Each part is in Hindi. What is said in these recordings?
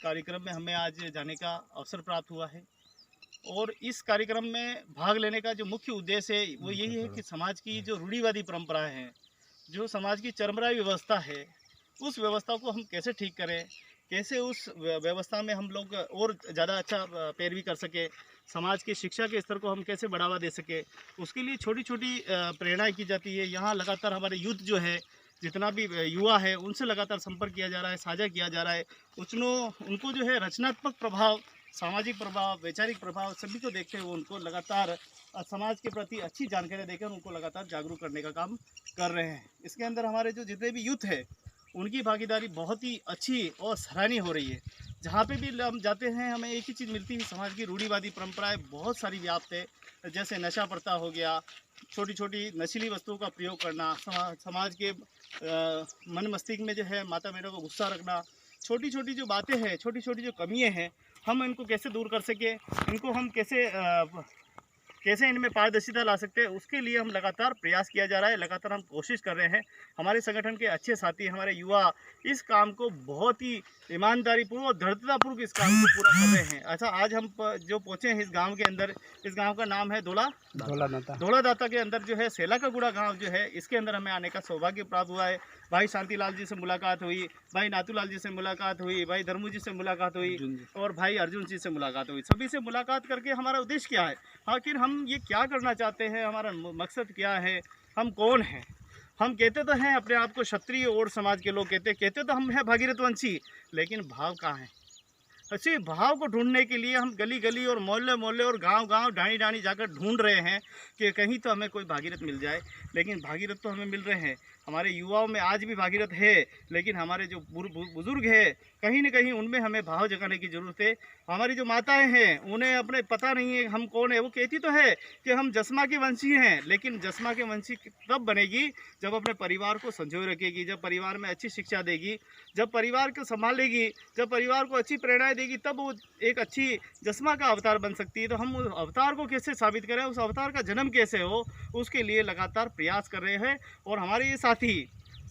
कार्यक्रम में हमें आज जाने का अवसर प्राप्त हुआ है और इस कार्यक्रम में भाग लेने का जो मुख्य उद्देश्य है वो यही है कि समाज की जो रूढ़िवादी परंपराएं हैं, जो समाज की चरमराई व्यवस्था है, उस व्यवस्था को हम कैसे ठीक करें, कैसे उस व्यवस्था में हम लोग और ज़्यादा अच्छा पैरवी कर सके, समाज की शिक्षा के स्तर को हम कैसे बढ़ावा दे सके, उसके लिए छोटी छोटी प्रेरणाएँ की जाती है। यहाँ लगातार हमारे यूथ जो है, जितना भी युवा है, उनसे लगातार संपर्क किया जा रहा है, साझा किया जा रहा है। उनको जो है रचनात्मक प्रभाव, सामाजिक प्रभाव, वैचारिक प्रभाव सभी को देखते हुए उनको लगातार समाज के प्रति अच्छी जानकारी देकर उनको लगातार जागरूक करने का काम कर रहे हैं। इसके अंदर हमारे जो जितने भी यूथ है, उनकी भागीदारी बहुत ही अच्छी और सराहनीय हो रही है। जहाँ पे भी हम जाते हैं, हमें एक ही चीज़ मिलती है, समाज की रूढ़िवादी परंपराएं बहुत सारी व्याप्त है। जैसे नशा प्रथा हो गया, छोटी छोटी नशीली वस्तुओं का प्रयोग करना, समाज के मन मस्तिष्क में जो है माता बहनों को गुस्सा रखना, छोटी छोटी जो बातें हैं, छोटी छोटी जो कमियां हैं, हम इनको कैसे दूर कर सके, इनको हम कैसे इनमें पारदर्शिता ला सकते हैं, उसके लिए हम लगातार प्रयास किया जा रहा है, लगातार हम कोशिश कर रहे हैं। हमारे संगठन के अच्छे साथी, हमारे युवा इस काम को बहुत ही ईमानदारीपूर्वक और दृढ़तापूर्वक इस काम को पूरा कर रहे हैं। अच्छा, आज हम जो पहुँचे हैं इस गांव के अंदर, इस गांव का नाम है धोला दाता के अंदर जो है सेला का गुड़ा गाँव जो है, इसके अंदर हमें आने का सौभाग्य प्राप्त हुआ है। भाई शांतिलाल जी से मुलाकात हुई, भाई नाथूलाल जी से मुलाकात हुई, भाई धर्मू जी से मुलाकात हुई और भाई अर्जुन जी से मुलाकात हुई। सभी से मुलाकात करके हमारा उद्देश्य क्या है, आखिर हम ये क्या करना चाहते हैं, हमारा मकसद क्या है, हम कौन हैं। हम कहते तो हैं अपने आप को क्षत्रिय और समाज के लोग कहते तो हम हैं भागीरथ वंशी, लेकिन भाव कहाँ है। अच्छे भाव को ढूंढने के लिए हम गली गली और मोहल्ले मोहल्ले और गांव गांव ढाणी ढाणी जाकर ढूंढ रहे हैं कि कहीं तो हमें कोई भागीरथ मिल जाए। लेकिन भागीरथ तो हमें मिल रहे हैं, हमारे युवाओं में आज भी भागीरथ है, लेकिन हमारे जो बुजुर्ग हैं कहीं न कहीं उनमें हमें भाव जगाने की ज़रूरत है। हमारी जो माताएं हैं उन्हें अपने पता नहीं है हम कौन है। वो कहती तो है कि हम जस्मा के वंशी हैं, लेकिन जस्मा के वंशी तब बनेगी जब अपने परिवार को संजोए रखेगी, जब परिवार में अच्छी शिक्षा देगी, जब परिवार को संभालेगी, जब परिवार को अच्छी प्रेरणाएं देगी, तब वो एक अच्छी जस्मा का अवतार बन सकती है। तो हम उस अवतार को कैसे साबित करें, उस अवतार का जन्म कैसे हो, उसके लिए लगातार प्रयास कर रहे हैं। और हमारे ये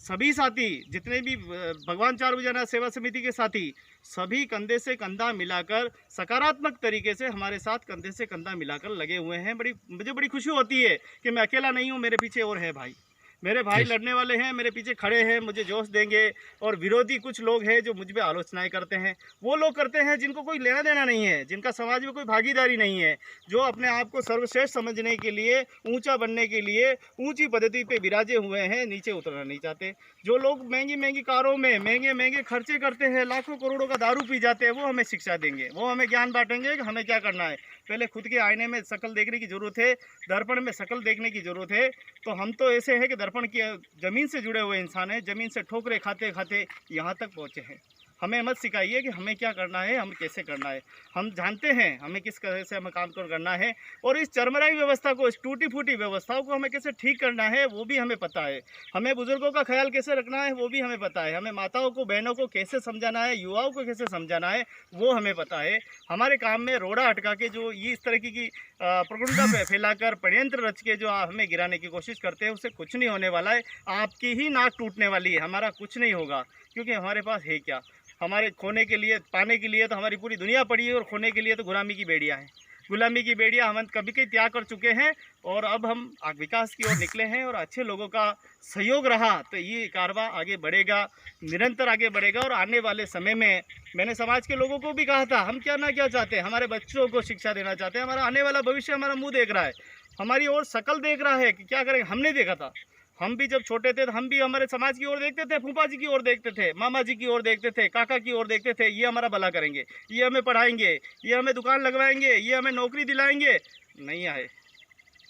सभी साथी जितने भी भगवान चार भुजा सेवा समिति के साथी, सभी कंधे से कंधा मिलाकर सकारात्मक तरीके से हमारे साथ कंधे से कंधा मिलाकर लगे हुए हैं। मुझे बड़ी खुशी होती है कि मैं अकेला नहीं हूँ, मेरे पीछे और है भाई, मेरे भाई लड़ने वाले हैं, मेरे पीछे खड़े हैं, मुझे जोश देंगे। और विरोधी कुछ लोग हैं जो मुझ पे आलोचनाएं करते हैं, वो लोग करते हैं जिनको कोई लेना देना नहीं है, जिनका समाज में कोई भागीदारी नहीं है, जो अपने आप को सर्वश्रेष्ठ समझने के लिए, ऊंचा बनने के लिए ऊंची पद्धति पे विराजे हुए हैं, नीचे उतरना नहीं चाहते। जो लोग महंगी महंगी कारों में महंगे महंगे खर्चे करते हैं, लाखों करोड़ों का दारू पी जाते हैं, वो हमें शिक्षा देंगे, वो हमें ज्ञान बांटेंगे कि हमें क्या करना है। पहले खुद के आईने में शक्ल देखने की ज़रूरत है, दर्पण में शक्ल देखने की ज़रूरत है। तो हम तो ऐसे हैं कि दर्पण की ज़मीन से जुड़े हुए इंसान हैं, ज़मीन से ठोकरे खाते खाते यहाँ तक पहुँचे हैं। हमें मत सिखाइए कि हमें क्या करना है, हमें कैसे करना है। हम जानते हैं हमें किस तरह से हमें काम करना है, और इस चरमराई व्यवस्था को, इस टूटी फूटी व्यवस्थाओं को हमें कैसे ठीक करना है वो भी हमें पता है। हमें बुजुर्गों का ख्याल कैसे रखना है वो भी हमें पता है। हमें माताओं को, बहनों को कैसे समझाना है, युवाओं को कैसे समझाना है वो हमें पता है। हमारे काम में रोड़ा अटका के जो ये इस तरह की प्रगुंडा फैलाकर षड्यंत्र रच के जो हमें गिराने की कोशिश करते हैं, उससे कुछ नहीं होने वाला है। आपकी ही नाक टूटने वाली है, हमारा कुछ नहीं होगा, क्योंकि हमारे पास है क्या। हमारे खोने के लिए, पाने के लिए तो हमारी पूरी दुनिया पड़ी है, और खोने के लिए तो गुलामी की बेड़ियाँ हैं। गुलामी की बेड़ियाँ हम कभी कभी त्याग कर चुके हैं, और अब हम विकास की ओर निकले हैं। और अच्छे लोगों का सहयोग रहा तो ये कारवां आगे बढ़ेगा, निरंतर आगे बढ़ेगा। और आने वाले समय में मैंने समाज के लोगों को भी कहा था, हम क्या ना क्या चाहते हैं, हमारे बच्चों को शिक्षा देना चाहते हैं। हमारा आने वाला भविष्य हमारा मुँह देख रहा है, हमारी ओर शकल देख रहा है कि क्या करेंगे। हमने देखा था, हम भी जब छोटे थे तो हम भी हमारे समाज की ओर देखते थे, फूफा जी की ओर देखते थे, मामा जी की ओर देखते थे, काका की ओर देखते थे। ये हमारा भला करेंगे, ये हमें पढ़ाएंगे, ये हमें दुकान लगवाएंगे, ये हमें नौकरी दिलाएंगे। नहीं आए,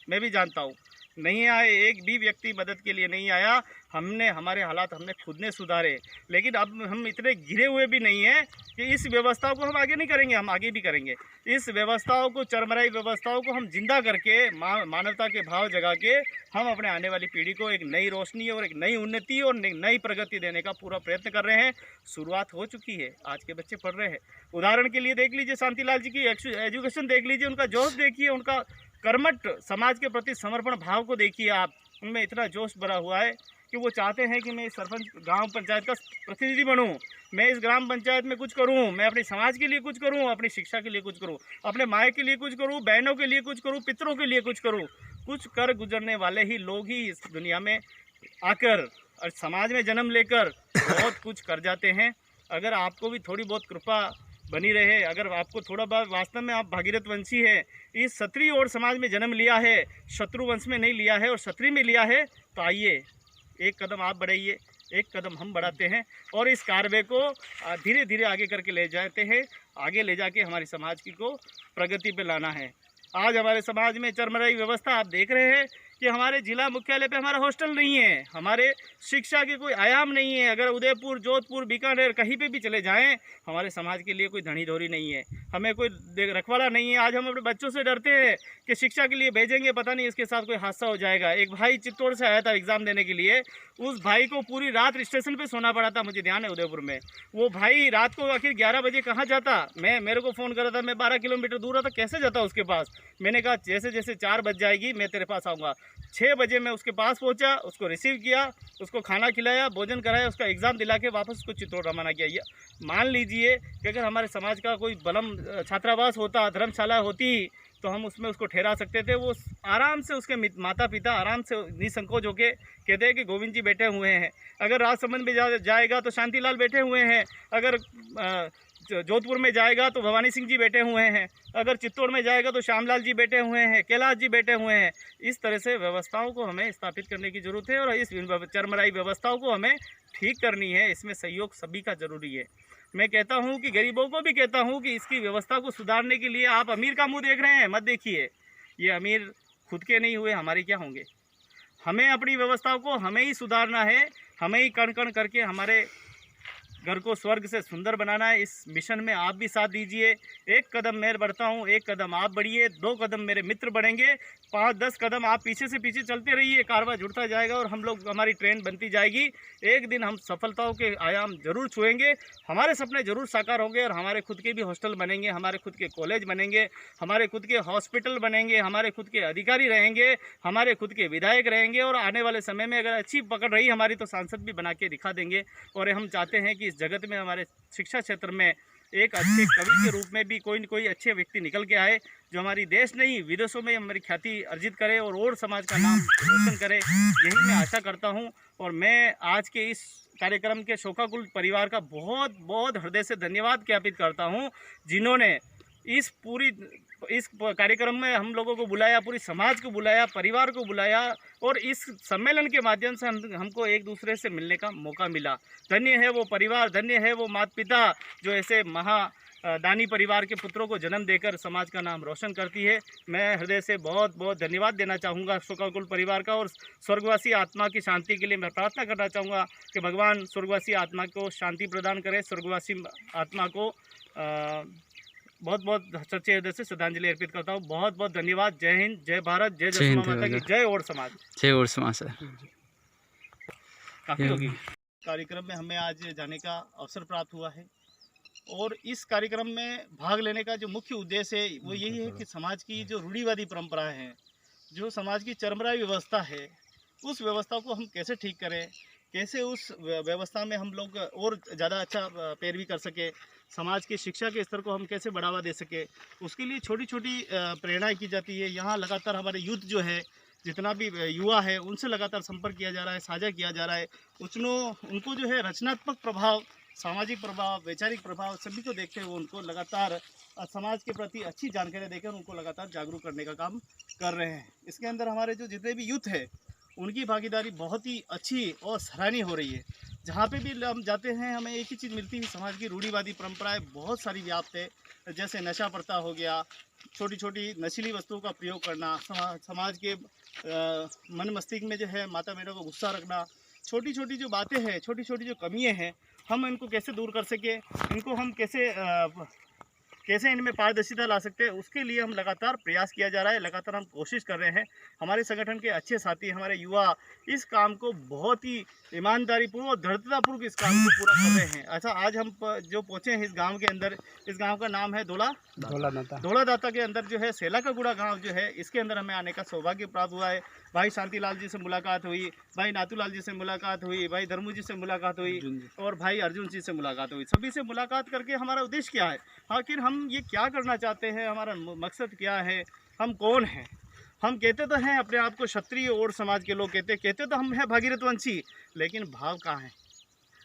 मैं भी जानता हूँ, नहीं आए। एक भी व्यक्ति मदद के लिए नहीं आया। हमारे हालात हमने खुद ने सुधारे। लेकिन अब हम इतने गिरे हुए भी नहीं हैं कि इस व्यवस्था को हम आगे नहीं करेंगे, हम आगे भी करेंगे। इस व्यवस्थाओं को, चरमराई व्यवस्थाओं को हम जिंदा करके, मानवता के भाव जगा के हम अपने आने वाली पीढ़ी को एक नई रोशनी और एक नई उन्नति और नई प्रगति देने का पूरा प्रयत्न कर रहे हैं। शुरुआत हो चुकी है, आज के बच्चे पढ़ रहे हैं। उदाहरण के लिए देख लीजिए शांतिलाल जी की एजुकेशन देख लीजिए, उनका जोश देखिए, उनका कर्मठ समाज के प्रति समर्पण भाव को देखिए आप। उनमें इतना जोश भरा हुआ है कि वो चाहते हैं कि मैं सरपंच, गांव पंचायत का प्रतिनिधि बनूं, मैं इस ग्राम पंचायत में कुछ करूं, मैं अपने समाज के लिए कुछ करूं, अपनी शिक्षा के लिए कुछ करूं, अपने माँ के लिए कुछ करूं, बहनों के लिए कुछ करूं, पितरों के लिए कुछ करूं। कुछ कर गुजरने वाले ही लोग ही इस दुनिया में आकर और समाज में जन्म लेकर बहुत कुछ कर जाते हैं। अगर आपको भी थोड़ी बहुत कृपा बनी रहे, अगर आपको थोड़ा बहुत वास्तव में आप भागीरथ वंशी है, इस क्षत्रिय और समाज में जन्म लिया है, शत्रु वंश में नहीं लिया है और क्षत्रिय में लिया है, तो आइए एक कदम आप बढ़ाइए, एक कदम हम बढ़ाते हैं और इस कार्य को धीरे धीरे आगे करके ले जाते हैं। आगे ले जाके हमारे समाज की को प्रगति पे लाना है। आज हमारे समाज में चरमराई व्यवस्था आप देख रहे हैं कि हमारे जिला मुख्यालय पे हमारा हॉस्टल नहीं है, हमारे शिक्षा के कोई आयाम नहीं है। अगर उदयपुर, जोधपुर, बीकानेर कहीं पे भी चले जाएं, हमारे समाज के लिए कोई धनी धोरी नहीं है, हमें कोई रखवाला नहीं है। आज हम अपने बच्चों से डरते हैं कि शिक्षा के लिए भेजेंगे, पता नहीं इसके साथ कोई हादसा हो जाएगा। एक भाई चित्तौड़ से आया था एग्ज़ाम देने के लिए, उस भाई को पूरी रात स्टेशन पर सोना पड़ा था, मुझे ध्यान है उदयपुर में। वो भाई रात को आखिर 11 बजे कहाँ जाता, मेरे को फ़ोन करा था, मैं 12 किलोमीटर दूर रहा था, कैसे जाता उसके पास। मैंने कहा जैसे जैसे 4 बज जाएगी मैं तेरे पास आऊँगा। 6 बजे मैं उसके पास पहुंचा, उसको रिसीव किया, उसको खाना खिलाया, भोजन कराया, उसका एग्ज़ाम दिला के वापस उसको चित्तौड़ रवाना किया। ये मान लीजिए कि अगर हमारे समाज का कोई बलम छात्रावास होता, धर्मशाला होती, तो हम उसमें उसको ठहरा सकते थे। वो आराम से उसके माता पिता आराम से निसंकोच होके कहते हैं कि गोविंद जी बैठे हुए हैं। अगर राजसमंद में जाएगा तो शांतिलाल बैठे हुए हैं, अगर जोधपुर में जाएगा तो भवानी सिंह जी बैठे हुए हैं, अगर चित्तौड़ में जाएगा तो श्यामलाल जी बैठे हुए हैं, कैलाश जी बैठे हुए हैं। इस तरह से व्यवस्थाओं को हमें स्थापित करने की ज़रूरत है और इस चरमराई व्यवस्थाओं को हमें ठीक करनी है। इसमें सहयोग सभी का ज़रूरी है। मैं कहता हूं कि गरीबों को भी कहता हूं कि इसकी व्यवस्था को सुधारने के लिए आप अमीर का मुंह देख रहे हैं, मत देखिए। ये अमीर खुद के नहीं हुए, हमारे क्या होंगे। हमें अपनी व्यवस्थाओं को हमें ही सुधारना है, हमें ही कण कण करके हमारे घर को स्वर्ग से सुंदर बनाना है। इस मिशन में आप भी साथ दीजिए। एक कदम मैं बढ़ता हूँ, एक कदम आप बढ़िए, 2 कदम मेरे मित्र बढ़ेंगे, 5-10 कदम आप पीछे से पीछे चलते रहिए। कारवा जुड़ता जाएगा और हम लोग, हमारी ट्रेन बनती जाएगी। एक दिन हम सफलताओं के आयाम जरूर छुएंगे, हमारे सपने जरूर साकार होंगे और हमारे खुद के भी हॉस्टल बनेंगे, हमारे खुद के कॉलेज बनेंगे, हमारे खुद के हॉस्पिटल बनेंगे, हमारे खुद के अधिकारी रहेंगे, हमारे खुद के विधायक रहेंगे और आने वाले समय में अगर अच्छी पकड़ रही हमारी तो सांसद भी बना के दिखा देंगे। और हम चाहते हैं कि इस जगत में, हमारे शिक्षा क्षेत्र में एक अच्छे कवि के रूप में भी कोई न कोई अच्छे व्यक्ति निकल के आए, जो हमारी देश नहीं विदेशों में हमारी ख्याति अर्जित करे और समाज का नाम रोशन करे। यही मैं आशा करता हूं। और मैं आज के इस कार्यक्रम के शोकाकुल परिवार का बहुत बहुत हृदय से धन्यवाद ज्ञापित करता हूं, जिन्होंने इस कार्यक्रम में हम लोगों को बुलाया, पूरी समाज को बुलाया, परिवार को बुलाया और इस सम्मेलन के माध्यम से हमको एक दूसरे से मिलने का मौका मिला। धन्य है वो परिवार, धन्य है वो माता पिता जो ऐसे दानी परिवार के पुत्रों को जन्म देकर समाज का नाम रोशन करती है। मैं हृदय से बहुत बहुत धन्यवाद देना चाहूँगा शोकाकुल परिवार का। और स्वर्गवासी आत्मा की शांति के लिए मैं प्रार्थना करना चाहूँगा कि भगवान स्वर्गवासी आत्मा को शांति प्रदान करे। स्वर्गवासी आत्मा को बहुत बहुत सच्चे हृदय से श्रद्धांजलि अर्पित करता हूँ। बहुत बहुत धन्यवाद। जय हिंद, जय भारत, जय जसमा माता की जय और समाज, जय और समाज। सर काफ़ी होगी। कार्यक्रम में हमें आज जाने का अवसर प्राप्त हुआ है और इस कार्यक्रम में भाग लेने का जो मुख्य उद्देश्य है वो यही है कि समाज की जो रूढ़िवादी परंपराएं हैं, जो समाज की चरमराई व्यवस्था है, उस व्यवस्था को हम कैसे ठीक करें, कैसे उस व्यवस्था में हम लोग और ज़्यादा अच्छा पैरवी कर सके, समाज की शिक्षा के स्तर को हम कैसे बढ़ावा दे सके, उसके लिए छोटी छोटी प्रेरणाएं की जाती है। यहाँ लगातार हमारे यूथ जो है, जितना भी युवा है, उनसे लगातार संपर्क किया जा रहा है, साझा किया जा रहा है। उनको जो है रचनात्मक प्रभाव, सामाजिक प्रभाव, वैचारिक प्रभाव सभी को देखते हुए उनको लगातार समाज के प्रति अच्छी जानकारी देकर उनको लगातार जागरूक करने का काम कर रहे हैं। इसके अंदर हमारे जो जितने भी यूथ है उनकी भागीदारी बहुत ही अच्छी और सराहनीय हो रही है। जहाँ पे भी हम जाते हैं हमें एक ही चीज़ मिलती है, समाज की रूढ़िवादी परंपराएं बहुत सारी व्याप्त है। जैसे नशा प्रथा हो गया, छोटी छोटी नशीली वस्तुओं का प्रयोग करना, समाज के मन मस्तिष्क में जो है माता पिता को गुस्सा रखना, छोटी छोटी जो बातें हैं, छोटी छोटी जो कमियां हैं, हम इनको कैसे दूर कर सके, इनको हम कैसे इनमें पारदर्शिता ला सकते हैं, उसके लिए हम लगातार प्रयास किया जा रहा है, लगातार हम कोशिश कर रहे हैं। हमारे संगठन के अच्छे साथी, हमारे युवा इस काम को बहुत ही ईमानदारीपूर्वक और दृढ़तापूर्वक इस काम को पूरा कर रहे हैं। अच्छा, आज हम जो पहुँचे हैं इस गांव के अंदर, इस गांव का नाम है धोला दाता के अंदर जो है सेला का गुड़ा गाँव जो है, इसके अंदर हमें आने का सौभाग्य प्राप्त हुआ है। भाई शांतिलाल जी से मुलाकात हुई, भाई नाथूलाल जी से मुलाकात हुई, भाई धर्मू जी से मुलाकात हुई और भाई अर्जुन जी से मुलाकात हुई। सभी से मुलाकात करके हमारा उद्देश्य क्या है, आखिर हम ये क्या करना चाहते हैं, हमारा मकसद क्या है, हम कौन हैं। हम कहते तो हैं अपने आप को क्षत्रिय और समाज के लोग कहते तो हम हैं भागीरथ वंशी, लेकिन भाव कहाँ है।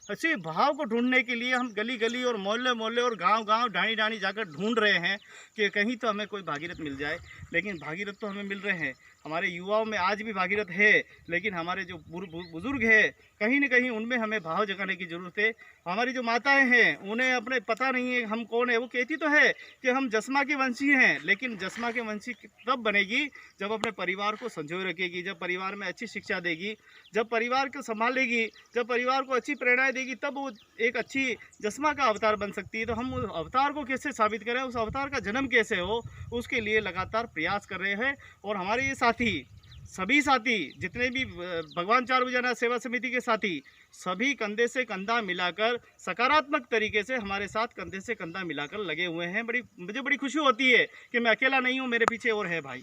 अच्छे भाव को ढूंढने के लिए हम गली गली और मोहल्ले मोहल्ले और गांव गांव ढाणी ढाणी जाकर ढूंढ रहे हैं कि कहीं तो हमें कोई भागीरथ मिल जाए। लेकिन भागीरथ तो हमें मिल रहे हैं, हमारे युवाओं में आज भी भागीरथ है, लेकिन हमारे जो बुजुर्ग हैं कहीं न कहीं उनमें हमें भाव जगाने की ज़रूरत है। हमारी जो माताएं हैं उन्हें अपने पता नहीं है हम कौन है। वो कहती तो है कि हम जस्मा के वंशी हैं, लेकिन जस्मा के वंशी तब बनेगी जब अपने परिवार को संजोए रखेगी, जब परिवार में अच्छी शिक्षा देगी, जब परिवार को संभालेगी, जब परिवार को अच्छी प्रेरणाएं देगी, तब वो एक अच्छी जस्मा का अवतार बन सकती है। तो हम उस अवतार को कैसे साबित करें, उस अवतार का जन्म कैसे हो, उसके लिए लगातार प्रयास कर रहे हैं। और हमारे ये साथी, सभी साथी जितने भी भगवान चार भुजानाथ सेवा समिति के साथी, सभी कंधे से कंधा मिलाकर सकारात्मक तरीके से हमारे साथ कंधे से कंधा मिलाकर लगे हुए हैं। मुझे बड़ी खुशी होती है कि मैं अकेला नहीं हूँ, मेरे पीछे और है भाई,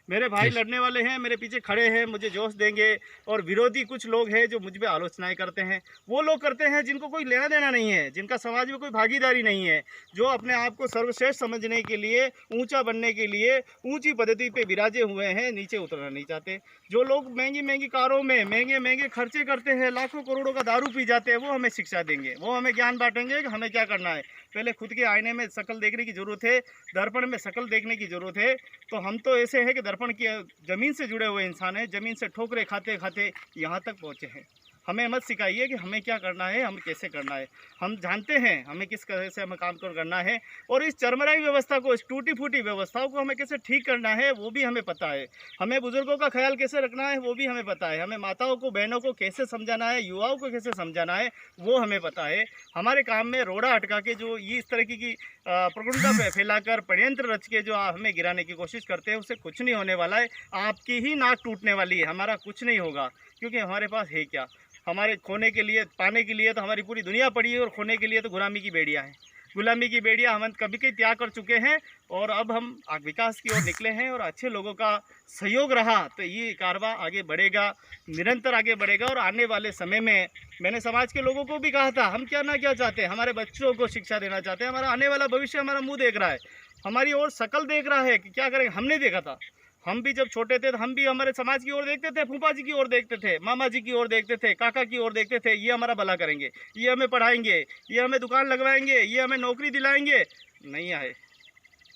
मेरे भाई लड़ने वाले हैं, मेरे पीछे खड़े हैं, मुझे जोश देंगे। और विरोधी कुछ लोग हैं जो मुझ पे आलोचनाएं करते हैं, वो लोग करते हैं जिनको कोई लेना देना नहीं है, जिनका समाज में कोई भागीदारी नहीं है, जो अपने आप को सर्वश्रेष्ठ समझने के लिए, ऊंचा बनने के लिए ऊंची पद्धति पे विराजे हुए हैं, नीचे उतरना नहीं चाहते। जो लोग महंगी महंगी कारों में महंगे महंगे खर्चे करते हैं, लाखों करोड़ों का दारू पी जाते हैं, वो हमें शिक्षा देंगे, वो हमें ज्ञान बांटेंगे कि हमें क्या करना है। पहले खुद के आईने में शक्ल देखने की ज़रूरत है, दर्पण में शक्ल देखने की ज़रूरत है। तो हम तो ऐसे हैं कि दर्पण की ज़मीन से जुड़े हुए इंसान हैं, ज़मीन से ठोकरे खाते खाते यहाँ तक पहुँचे हैं। हमें मत सिखाइए कि हमें क्या करना है, हम कैसे करना है। हम जानते हैं हमें किस तरह से हमें काम करना है, और इस चरमराई व्यवस्था को, इस टूटी फूटी व्यवस्थाओं को हमें कैसे ठीक करना है वो भी हमें पता है। हमें बुजुर्गों का ख्याल कैसे रखना है वो भी हमें पता है। हमें माताओं को, बहनों को कैसे समझाना है, युवाओं को कैसे समझाना है वो हमें पता है। हमारे काम में रोड़ा अटका के जो ये इस तरह की प्रगुंडा फैलाकर षड्यंत्र रच के जो हमें गिराने की कोशिश करते हैं, उससे कुछ नहीं होने वाला है। आपकी ही नाक टूटने वाली है, हमारा कुछ नहीं होगा, क्योंकि हमारे पास है क्या। हमारे खोने के लिए, पाने के लिए तो हमारी पूरी दुनिया पड़ी है, और खोने के लिए तो गुलामी की बेड़ियाँ हैं। गुलामी की बेड़ियाँ हम कभी के त्याग कर चुके हैं, और अब हम विकास की ओर निकले हैं। और अच्छे लोगों का सहयोग रहा तो ये कारवां आगे बढ़ेगा, निरंतर आगे बढ़ेगा। और आने वाले समय में मैंने समाज के लोगों को भी कहा था, हम क्या ना क्या चाहते हैं, हमारे बच्चों को शिक्षा देना चाहते हैं। हमारा आने वाला भविष्य हमारा मुँह देख रहा है, हमारी ओर शकल देख रहा है कि क्या करेंगे। हमने देखा था, हम भी जब छोटे थे तो हम भी हमारे समाज की ओर देखते थे, फूफा जी की ओर देखते थे, मामा जी की ओर देखते थे, काका की ओर देखते थे। ये हमारा भला करेंगे, ये हमें पढ़ाएंगे, ये हमें दुकान लगवाएंगे, ये हमें नौकरी दिलाएंगे। नहीं आए,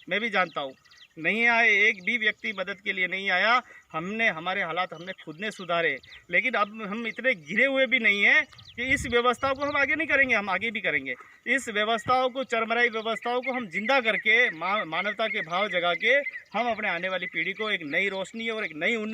मैं भी जानता हूँ, नहीं आए। एक भी व्यक्ति मदद के लिए नहीं आया। हमने, हमारे हालात हमने खुद ने सुधारे। लेकिन अब हम इतने घिरे हुए भी नहीं हैं कि इस व्यवस्था को हम आगे नहीं करेंगे, हम आगे भी करेंगे। इस व्यवस्थाओं को, चरमराई व्यवस्थाओं को हम जिंदा करके, मानवता के भाव जगा के हम अपने आने वाली पीढ़ी को एक नई रोशनी और एक नई